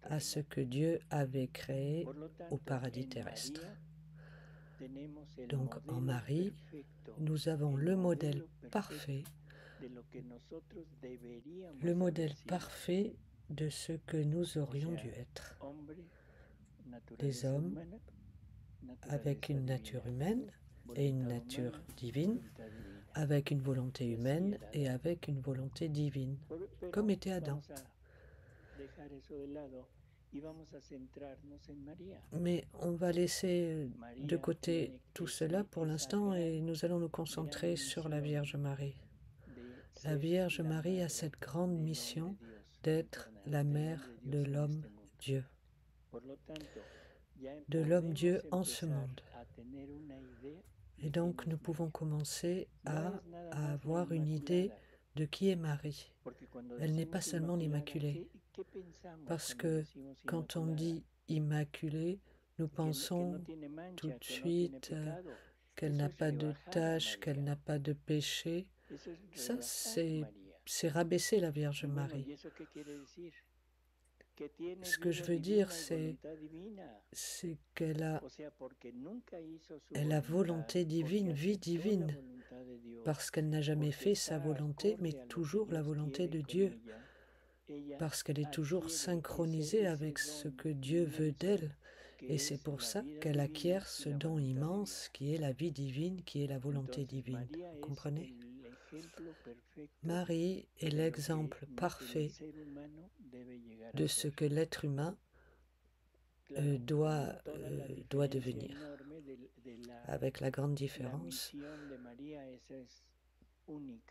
à ce que Dieu avait créé au paradis terrestre. Donc en Marie, nous avons le modèle parfait de ce que nous aurions dû être. Des hommes avec une nature humaine et une nature divine, avec une volonté humaine et avec une volonté divine, comme était Adam. Mais on va laisser de côté tout cela pour l'instant et nous allons nous concentrer sur la Vierge Marie. La Vierge Marie a cette grande mission d'être la mère de l'homme Dieu, de l'homme Dieu en ce monde. Et donc nous pouvons commencer à avoir une idée de qui est Marie. Elle n'est pas seulement l'Immaculée, parce que quand on dit Immaculée, nous pensons tout de suite qu'elle n'a pas de tâche, qu'elle n'a pas de péché. Ça, c'est rabaisser la Vierge Marie. Ce que je veux dire, c'est qu'elle a volonté divine, vie divine, parce qu'elle n'a jamais fait sa volonté, mais toujours la volonté de Dieu, parce qu'elle est toujours synchronisée avec ce que Dieu veut d'elle, et c'est pour ça qu'elle acquiert ce don immense qui est la vie divine, qui est la volonté divine. Vous comprenez? Marie est l'exemple parfait de ce que l'être humain doit devenir, avec la grande différence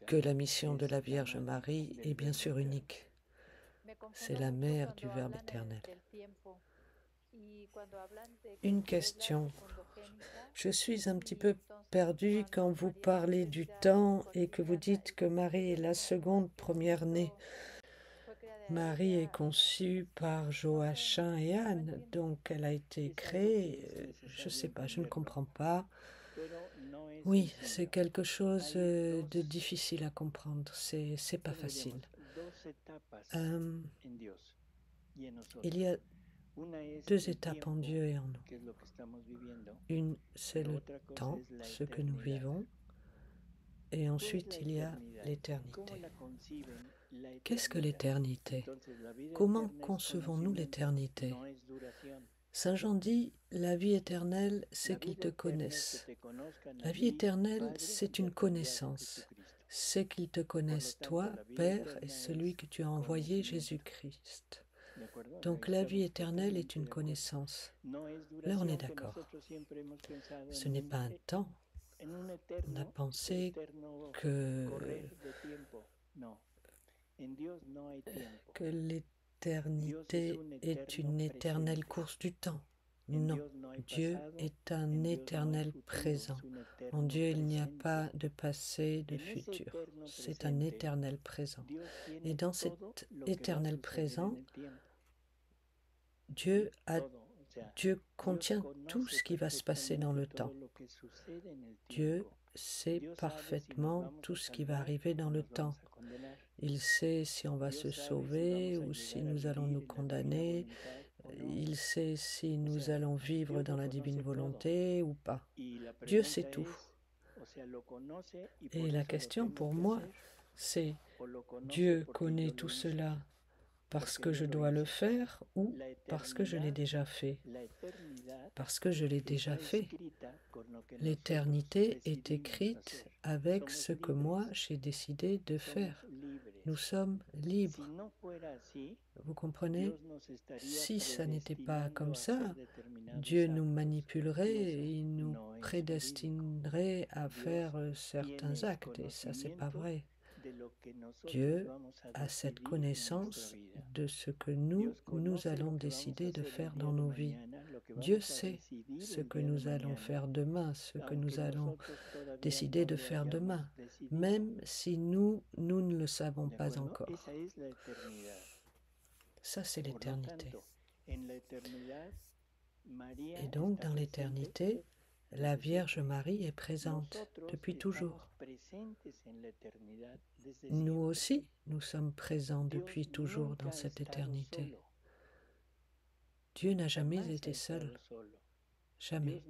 que la mission de la Vierge Marie est bien sûr unique. C'est la mère du Verbe éternel. Une question. Je suis un petit peu perdue quand vous parlez du temps et que vous dites que Marie est la seconde première-née. Marie est conçue par Joachim et Anne, donc elle a été créée. Je ne sais pas, je ne comprends pas. Oui, c'est quelque chose de difficile à comprendre. C'est pas facile. Il y a deux étapes en Dieu et en nous. Une, c'est le temps, ce que nous vivons, et ensuite il y a l'éternité. Qu'est-ce que l'éternité? Comment concevons-nous l'éternité? Saint Jean dit, la vie éternelle, c'est qu'ils te connaissent. La vie éternelle, c'est une connaissance. C'est qu'ils te connaissent, toi, Père, et celui que tu as envoyé, Jésus-Christ. Donc la vie éternelle est une connaissance. Là, on est d'accord. Ce n'est pas un temps. On a pensé que l'éternité est une éternelle course du temps. Non, Dieu est un éternel présent. En Dieu, il n'y a pas de passé, de futur. C'est un éternel présent. Et dans cet éternel présent, Dieu contient tout ce qui va se passer dans le temps. Dieu sait parfaitement tout ce qui va arriver dans le temps. Il sait si on va se sauver ou si nous allons nous condamner. Il sait si nous allons vivre dans la divine volonté ou pas. Dieu sait tout. Et la question pour moi, c'est Dieu connaît tout cela parce que je dois le faire ou parce que je l'ai déjà fait? Parce que je l'ai déjà fait. L'éternité est écrite avec ce que moi j'ai décidé de faire. Nous sommes libres. Vous comprenez? Si ça n'était pas comme ça, Dieu nous manipulerait et il nous prédestinerait à faire certains actes. Et ça, c'est pas vrai. Dieu a cette connaissance de ce que nous allons décider de faire dans nos vies. Dieu sait ce que nous allons faire demain, ce que nous allons décider de faire demain, même si nous ne le savons pas encore. Ça, c'est l'éternité. Et donc, dans l'éternité, la Vierge Marie est présente depuis toujours. Nous aussi, nous sommes présents depuis toujours dans cette éternité. Dieu n'a jamais été seul. Jamais.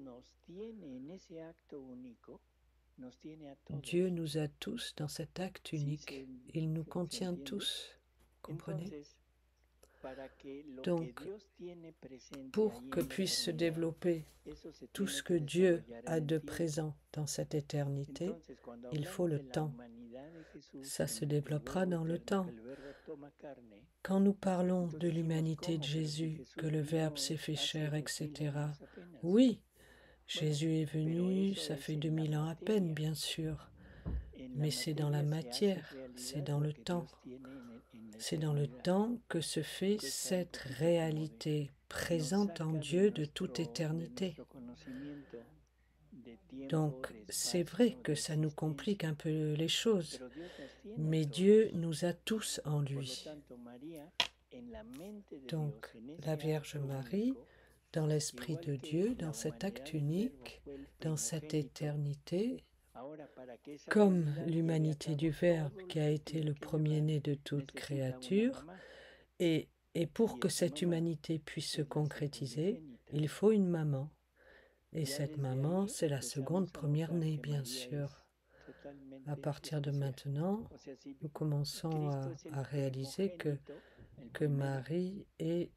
Dieu nous a tous dans cet acte unique. Il nous contient tous. Comprenez? Donc, pour que puisse se développer tout ce que Dieu a de présent dans cette éternité, il faut le temps. Ça se développera dans le temps. Quand nous parlons de l'humanité de Jésus, que le Verbe s'est fait chair, etc., oui, Jésus est venu, ça fait 2000 ans à peine, bien sûr, mais c'est dans la matière, c'est dans le temps. C'est dans le temps que se fait cette réalité présente en Dieu de toute éternité. Donc, c'est vrai que ça nous complique un peu les choses, mais Dieu nous a tous en lui. Donc, la Vierge Marie, dans l'Esprit de Dieu, dans cet acte unique, dans cette éternité, comme l'humanité du Verbe qui a été le premier-né de toute créature, et pour que cette humanité puisse se concrétiser, il faut une maman. Et cette maman, c'est la seconde première-née, bien sûr. À partir de maintenant, nous commençons à réaliser que Marie est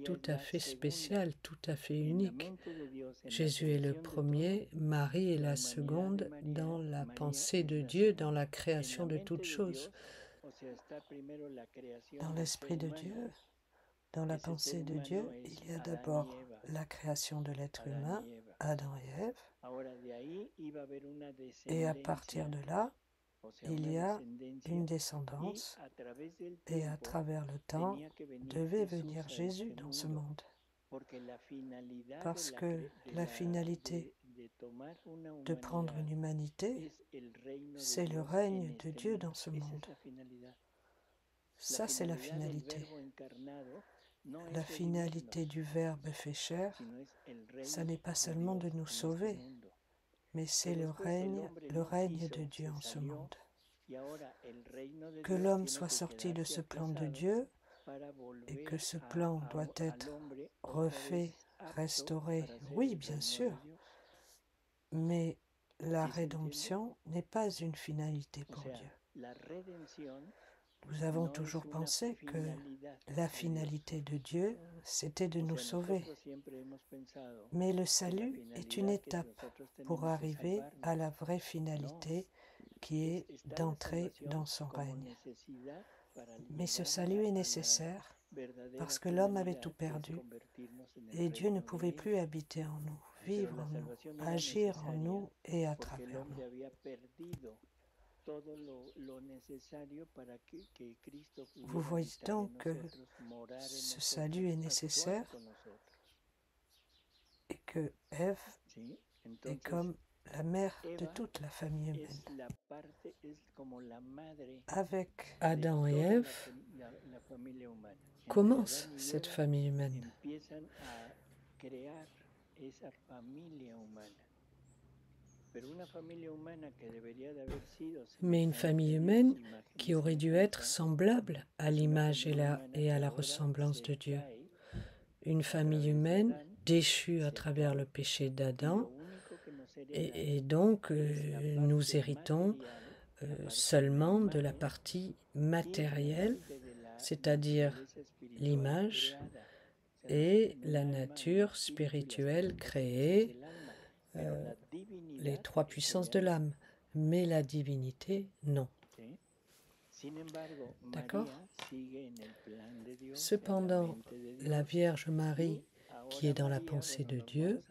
tout à fait spéciale, tout à fait unique. Jésus est le premier, Marie est la seconde dans la pensée de Dieu, dans la création de toutes choses. Dans l'Esprit de Dieu, dans la pensée de Dieu, il y a d'abord la création de l'être humain, Adam et Ève, et à partir de là, il y a une descendance, et à travers le temps, devait venir Jésus dans ce monde. Parce que la finalité de prendre une humanité, c'est le règne de Dieu dans ce monde. Ça, c'est la finalité. La finalité du Verbe fait chair, ça n'est pas seulement de nous sauver, mais c'est le règne de Dieu en ce monde. Que l'homme soit sorti de ce plan de Dieu, et que ce plan doit être refait, restauré. Oui, bien sûr, mais la rédemption n'est pas une finalité pour Dieu. Nous avons toujours pensé que la finalité de Dieu, c'était de nous sauver. Mais le salut est une étape pour arriver à la vraie finalité qui est d'entrer dans son règne. Mais ce salut est nécessaire parce que l'homme avait tout perdu et Dieu ne pouvait plus habiter en nous, vivre en nous, agir en nous et à travers nous. Vous voyez donc que ce salut est nécessaire et que Ève est comme la mère de toute la famille humaine. Avec Adam et Ève commence cette famille humaine. Mais une famille humaine qui aurait dû être semblable à l'image et à la ressemblance de Dieu. Une famille humaine déchue à travers le péché d'Adam, et donc nous héritons seulement de la partie matérielle, c'est-à-dire l'image et la nature spirituelle créée, les trois puissances de l'âme, mais la divinité, non. D'accord ? Cependant, la Vierge Marie, qui est dans la pensée de Dieu,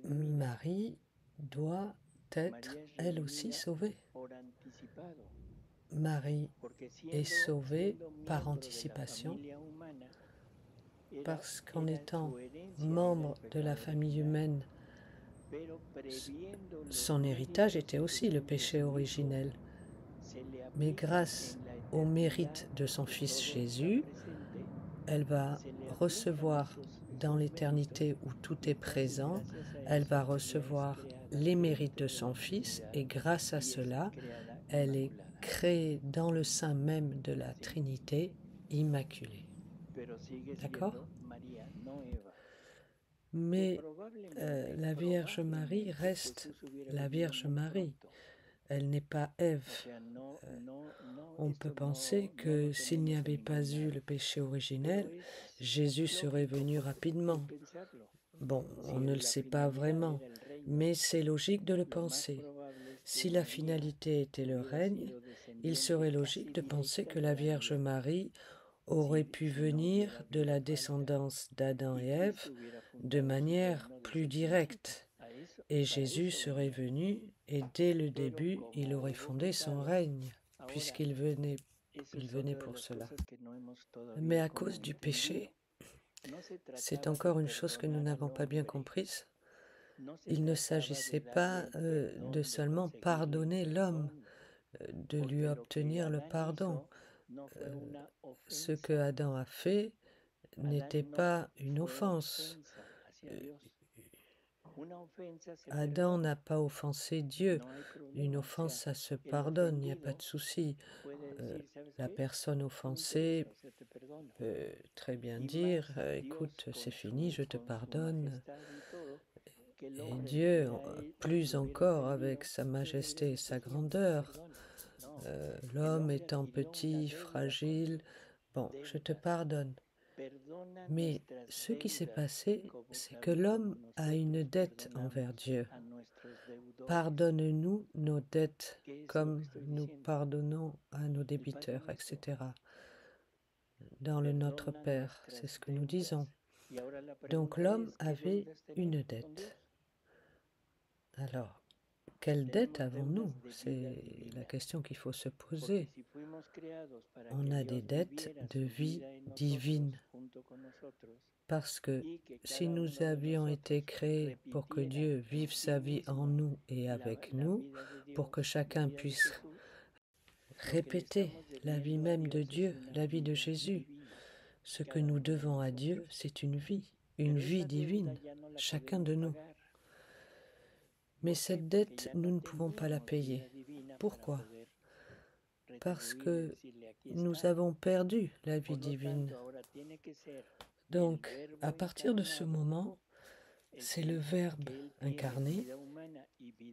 Marie doit être elle aussi sauvée. Marie est sauvée par anticipation parce qu'en étant membre de la famille humaine, son héritage était aussi le péché originel. Mais grâce au mérite de son Fils Jésus, elle va recevoir dans l'éternité où tout est présent, elle va recevoir les mérites de son Fils et grâce à cela, elle est créée dans le sein même de la Trinité immaculée. D'accord ? Mais la Vierge Marie reste la Vierge Marie. Elle n'est pas Ève. On peut penser que s'il n'y avait pas eu le péché originel, Jésus serait venu rapidement. Bon, on ne le sait pas vraiment, mais c'est logique de le penser. Si la finalité était le règne, il serait logique de penser que la Vierge Marie aurait pu venir de la descendance d'Adam et Ève de manière plus directe. Et Jésus serait venu et dès le début, il aurait fondé son règne, puisqu'il venait pour cela. Mais à cause du péché, c'est encore une chose que nous n'avons pas bien comprise. Il ne s'agissait pas de seulement pardonner l'homme, de lui obtenir le pardon. Ce que Adam a fait n'était pas une offense. Adam n'a pas offensé Dieu. Une offense, ça se pardonne, il n'y a pas de souci. La personne offensée peut très bien dire « Écoute, c'est fini, je te pardonne ». Et Dieu, plus encore avec sa majesté et sa grandeur, l'homme étant petit, fragile, bon, je te pardonne. Mais ce qui s'est passé, c'est que l'homme a une dette envers Dieu. Pardonne-nous nos dettes comme nous pardonnons à nos débiteurs, etc. Dans le Notre Père, c'est ce que nous disons. Donc l'homme avait une dette. Alors, quelle dette avons-nous? C'est la question qu'il faut se poser. On a des dettes de vie divine. Parce que si nous avions été créés pour que Dieu vive sa vie en nous et avec nous, pour que chacun puisse répéter la vie même de Dieu, la vie de Jésus, ce que nous devons à Dieu, c'est une vie divine, chacun de nous. Mais cette dette, nous ne pouvons pas la payer. Pourquoi ? Parce que nous avons perdu la vie divine. Donc, à partir de ce moment, c'est le Verbe incarné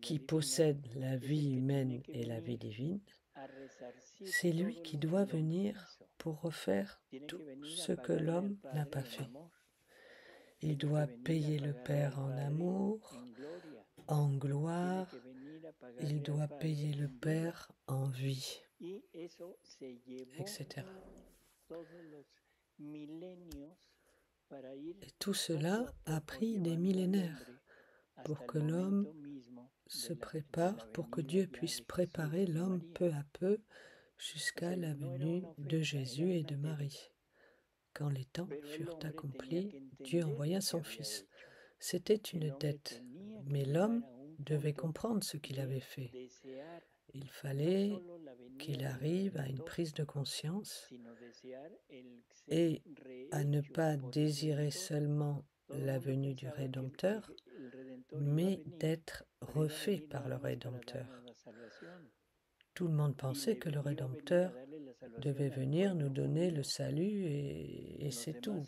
qui possède la vie humaine et la vie divine. C'est lui qui doit venir pour refaire tout ce que l'homme n'a pas fait. Il doit payer le Père en amour, en gloire, il doit payer le Père en vie, etc. Et tout cela a pris des millénaires pour que l'homme se prépare, pour que Dieu puisse préparer l'homme peu à peu jusqu'à la venue de Jésus et de Marie. Quand les temps furent accomplis, Dieu envoya son Fils. C'était une dette, mais l'homme devait comprendre ce qu'il avait fait. Il fallait qu'il arrive à une prise de conscience et à ne pas désirer seulement la venue du Rédempteur, mais d'être refait par le Rédempteur. Tout le monde pensait que le Rédempteur devait venir nous donner le salut et c'est tout.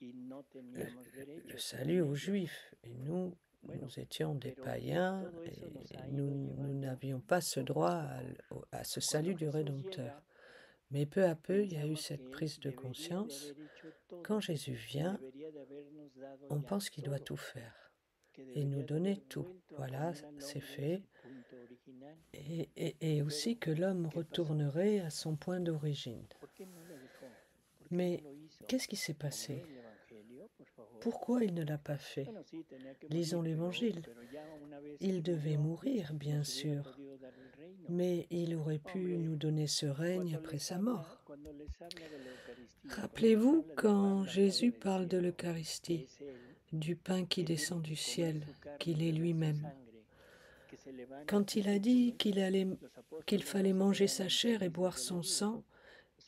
Le salut aux Juifs. Et nous étions des païens et nous n'avions pas ce droit à ce salut du Rédempteur. Mais peu à peu, il y a eu cette prise de conscience. Quand Jésus vient, on pense qu'il doit tout faire et nous donner tout. Voilà, c'est fait. Et aussi que l'homme retournerait à son point d'origine. Mais qu'est-ce qui s'est passé? Pourquoi il ne l'a pas fait? Lisons l'Évangile. Il devait mourir, bien sûr, mais il aurait pu nous donner ce règne après sa mort. Rappelez-vous quand Jésus parle de l'Eucharistie, du pain qui descend du ciel, qu'il est lui-même. Quand il a dit qu'il fallait manger sa chair et boire son sang,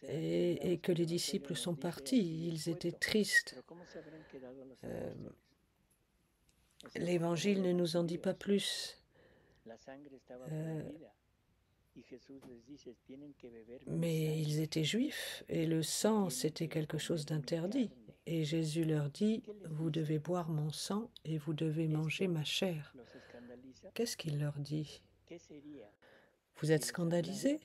et que les disciples sont partis, ils étaient tristes. L'Évangile ne nous en dit pas plus. Mais ils étaient juifs et le sang, c'était quelque chose d'interdit. Et Jésus leur dit, vous devez boire mon sang et vous devez manger ma chair. Qu'est-ce qu'il leur dit? Vous êtes scandalisés?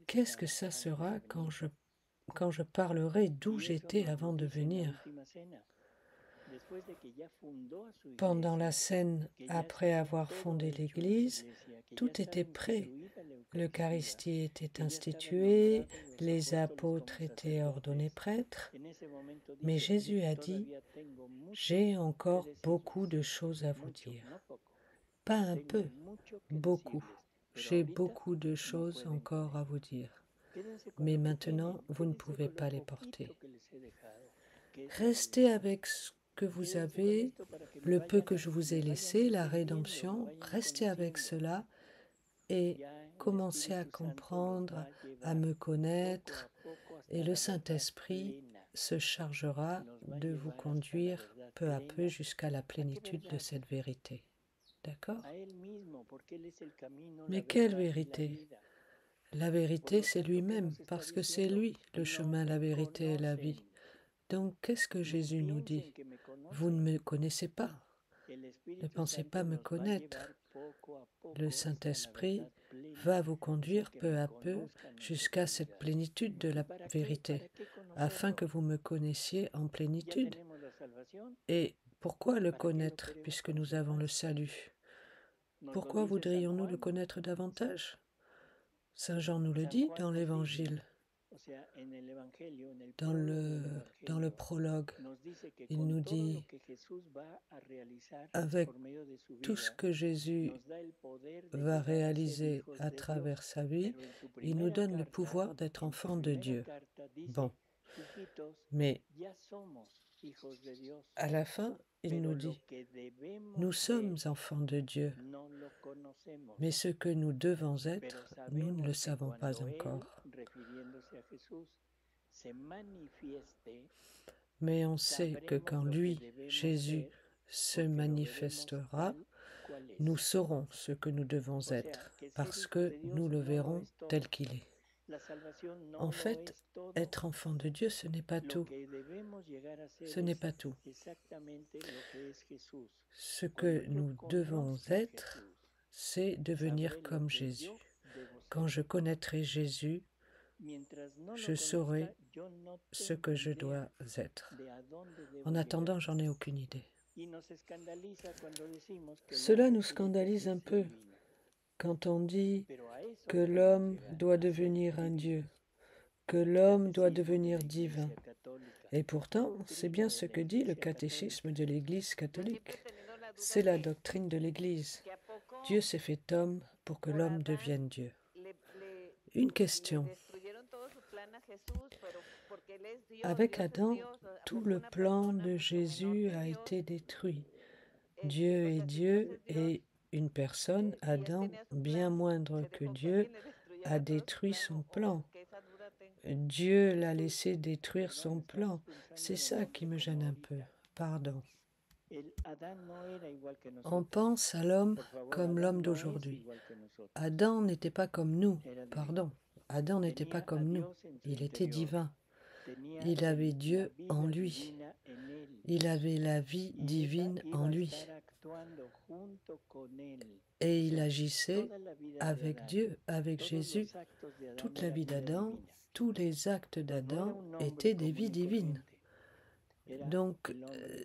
Qu'est-ce que ça sera quand je parlerai d'où j'étais avant de venir? Pendant la scène, après avoir fondé l'Église, tout était prêt. L'Eucharistie était instituée, les apôtres étaient ordonnés prêtres, mais Jésus a dit, « J'ai encore beaucoup de choses à vous dire. » Pas un peu, beaucoup. J'ai beaucoup de choses encore à vous dire. Mais maintenant, vous ne pouvez pas les porter. Restez avec ce que vous avez, le peu que je vous ai laissé, la rédemption, restez avec cela et commencez à comprendre, à me connaître, et le Saint-Esprit se chargera de vous conduire peu à peu jusqu'à la plénitude de cette vérité. D'accord? Mais quelle vérité? La vérité, c'est lui-même, parce que c'est lui le chemin, la vérité et la vie. Donc, qu'est-ce que Jésus nous dit? Vous ne me connaissez pas. Ne pensez pas me connaître. Le Saint-Esprit va vous conduire peu à peu jusqu'à cette plénitude de la vérité, afin que vous me connaissiez en plénitude. Et pourquoi le connaître, puisque nous avons le salut? Pourquoi voudrions-nous le connaître davantage? Saint Jean nous le dit dans l'Évangile. Dans le prologue, il nous dit, avec tout ce que Jésus va réaliser à travers sa vie, il nous donne le pouvoir d'être enfants de Dieu. Bon, mais à la fin, il nous dit, nous sommes enfants de Dieu, mais ce que nous devons être, nous ne le savons pas encore. Mais on sait que quand lui, Jésus, se manifestera, nous saurons ce que nous devons être, parce que nous le verrons tel qu'il est. En fait, être enfant de Dieu, ce n'est pas tout. Ce n'est pas tout. Ce que nous devons être, c'est devenir comme Jésus. Quand je connaîtrai Jésus, je saurai ce que je dois être. En attendant, j'en ai aucune idée. Cela nous scandalise un peu quand on dit que l'homme doit devenir un Dieu, que l'homme doit devenir divin. Et pourtant, c'est bien ce que dit le catéchisme de l'Église catholique. C'est la doctrine de l'Église. Dieu s'est fait homme pour que l'homme devienne Dieu. Une question. Avec Adam, tout le plan de Jésus a été détruit. Dieu est Dieu et une personne, Adam, bien moindre que Dieu, a détruit son plan. Dieu l'a laissé détruire son plan. C'est ça qui me gêne un peu. Pardon. On pense à l'homme comme l'homme d'aujourd'hui. Adam n'était pas comme nous. Pardon. Adam n'était pas comme nous. Il était divin. Il avait Dieu en lui. Il avait la vie divine en lui. Et il agissait avec Dieu, avec Jésus. Toute la vie d'Adam, tous les actes d'Adam étaient des vies divines. Donc,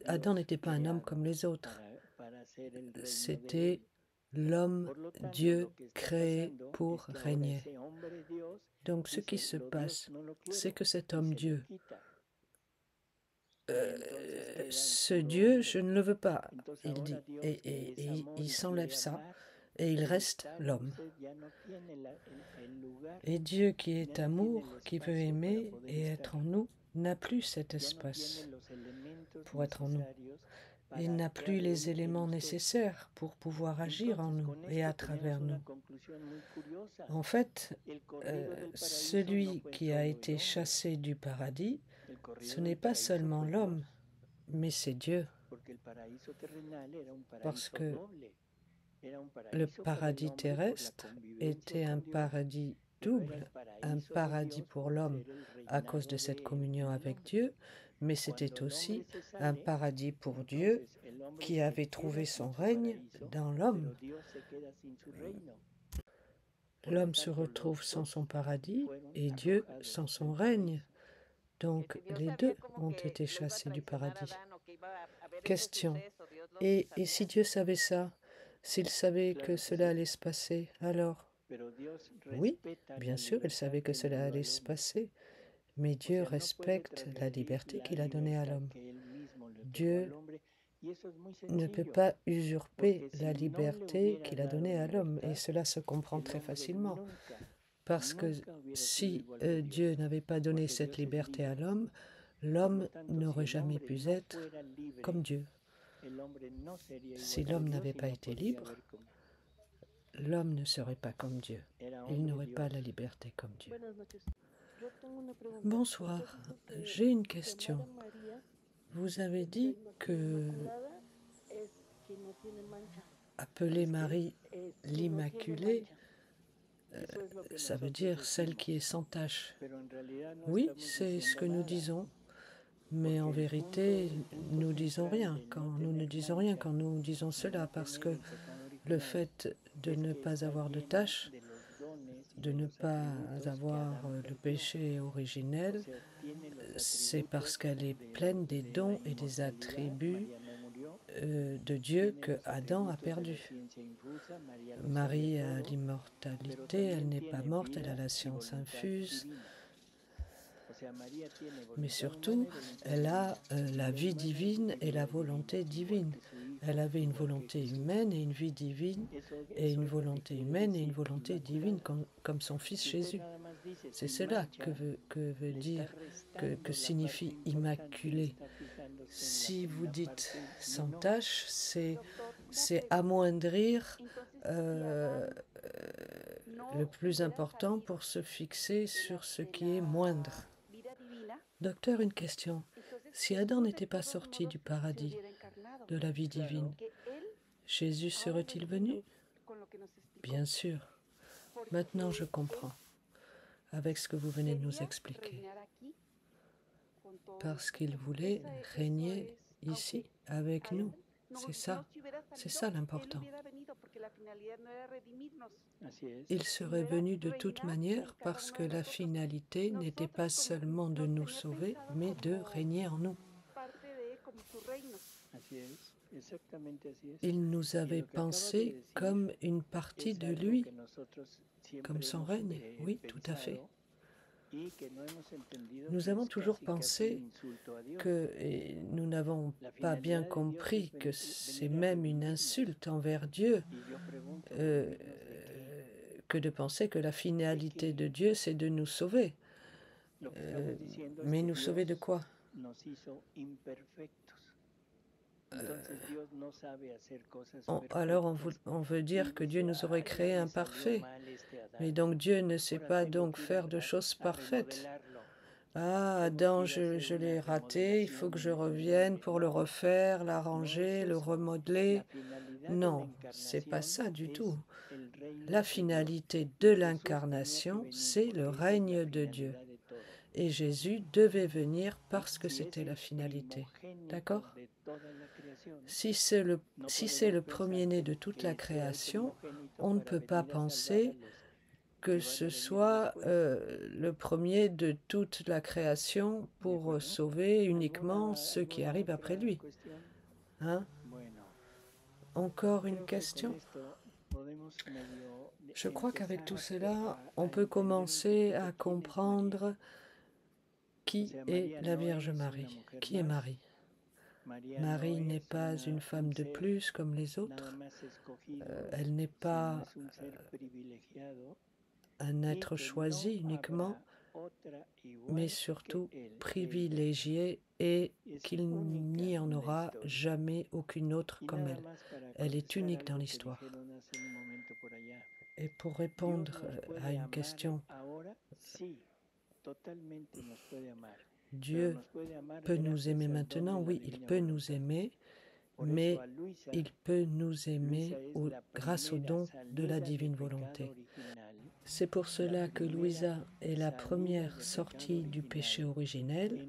Adam n'était pas un homme comme les autres. C'était l'homme Dieu créé pour régner. Donc, ce qui se passe, c'est que cet homme Dieu, ce Dieu, je ne le veux pas, il dit, et il s'enlève ça, et il reste l'homme. Et Dieu qui est amour, qui veut aimer et être en nous, n'a plus cet espace pour être en nous. Il n'a plus les éléments nécessaires pour pouvoir agir en nous et à travers nous. En fait, celui qui a été chassé du paradis, ce n'est pas seulement l'homme, mais c'est Dieu. Parce que le paradis terrestre était un paradis double, un paradis pour l'homme à cause de cette communion avec Dieu, mais c'était aussi un paradis pour Dieu qui avait trouvé son règne dans l'homme. L'homme se retrouve sans son paradis et Dieu sans son règne. Donc les deux ont été chassés du paradis. Question. Et si Dieu savait ça, s'il savait que cela allait se passer, alors? Oui, bien sûr, il savait que cela allait se passer, mais Dieu respecte la liberté qu'il a donnée à l'homme. Dieu ne peut pas usurper la liberté qu'il a donnée à l'homme, et cela se comprend très facilement. Parce que si Dieu n'avait pas donné cette liberté à l'homme, l'homme n'aurait jamais pu être comme Dieu. Si l'homme n'avait pas été libre, l'homme ne serait pas comme Dieu. Il n'aurait pas la liberté comme Dieu. Bonsoir, j'ai une question. Vous avez dit que appeler Marie l'Immaculée, ça veut dire celle qui est sans tache. Oui, c'est ce que nous disons. Mais en vérité, nous disons rien. Nous ne disons rien quand nous disons cela, parce que le fait de ne pas avoir de tâche, de ne pas avoir le péché originel, c'est parce qu'elle est pleine des dons et des attributs de Dieu que Adam a perdu. Marie a l'immortalité, elle n'est pas morte, elle a la science infuse. Mais surtout, elle a la vie divine et la volonté divine. Elle avait une volonté humaine et une vie divine, et une volonté humaine et une volonté divine, comme son fils Jésus. C'est cela que veut dire, que signifie immaculé. Si vous dites sans tache, c'est amoindrir le plus important pour se fixer sur ce qui est moindre. Docteur, une question. Si Adam n'était pas sorti du paradis, de la vie divine, Jésus serait-il venu? Bien sûr. Maintenant, je comprends. avec ce que vous venez de nous expliquer. Parce qu'il voulait régner ici avec nous. C'est ça l'important. Il serait venu de toute manière parce que la finalité n'était pas seulement de nous sauver, mais de régner en nous. Il nous avait pensé comme une partie de lui, comme son règne. Oui, tout à fait. Nous avons toujours pensé que, et nous n'avons pas bien compris que c'est même une insulte envers Dieu que de penser que la finalité de Dieu, c'est de nous sauver. Mais nous sauver de quoi? Alors on veut dire que Dieu nous aurait créés imparfaits. Mais donc Dieu ne sait pas donc faire de choses parfaites. Ah, Adam, je l'ai raté, il faut que je revienne pour le refaire, l'arranger, le remodeler. Non, c'est pas ça du tout. La finalité de l'incarnation, c'est le règne de Dieu. Et Jésus devait venir parce que c'était la finalité. D'accord? Si c'est le premier-né de toute la création, on ne peut pas penser que ce soit le premier de toute la création pour sauver uniquement ceux qui arrivent après lui. Hein? Encore une question? Je crois qu'avec tout cela, on peut commencer à comprendre qui est la Vierge Marie. Qui est Marie? Marie n'est pas une femme de plus comme les autres. Elle n'est pas un être choisi uniquement, mais surtout privilégié et qu'il n'y en aura jamais aucune autre comme elle. Elle est unique dans l'histoire. Et pour répondre à une question, Dieu peut nous aimer maintenant, oui, il peut nous aimer, mais il peut nous aimer grâce au don de la divine volonté. C'est pour cela que Louisa est la première sortie du péché originel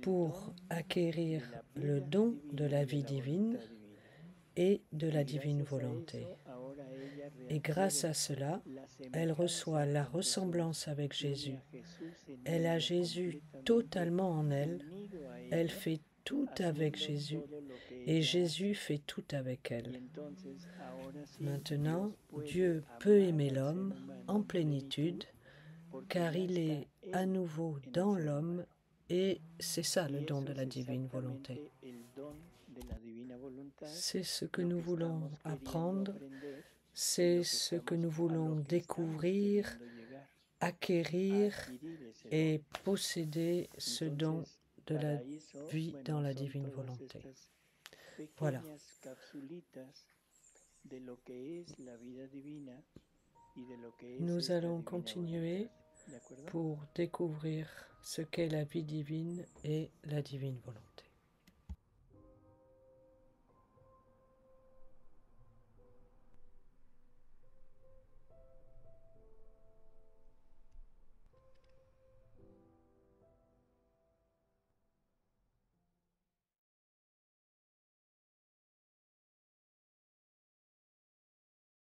pour acquérir le don de la vie divine et de la divine volonté. Et grâce à cela, elle reçoit la ressemblance avec Jésus. Elle a Jésus totalement en elle. Elle fait tout avec Jésus et Jésus fait tout avec elle. Maintenant, Dieu peut aimer l'homme en plénitude car il est à nouveau dans l'homme et c'est ça le don de la divine volonté. C'est ce que nous voulons apprendre, c'est ce que nous voulons découvrir, acquérir et posséder ce don de la vie dans la divine volonté. Voilà. Nous allons continuer pour découvrir ce qu'est la vie divine et la divine volonté.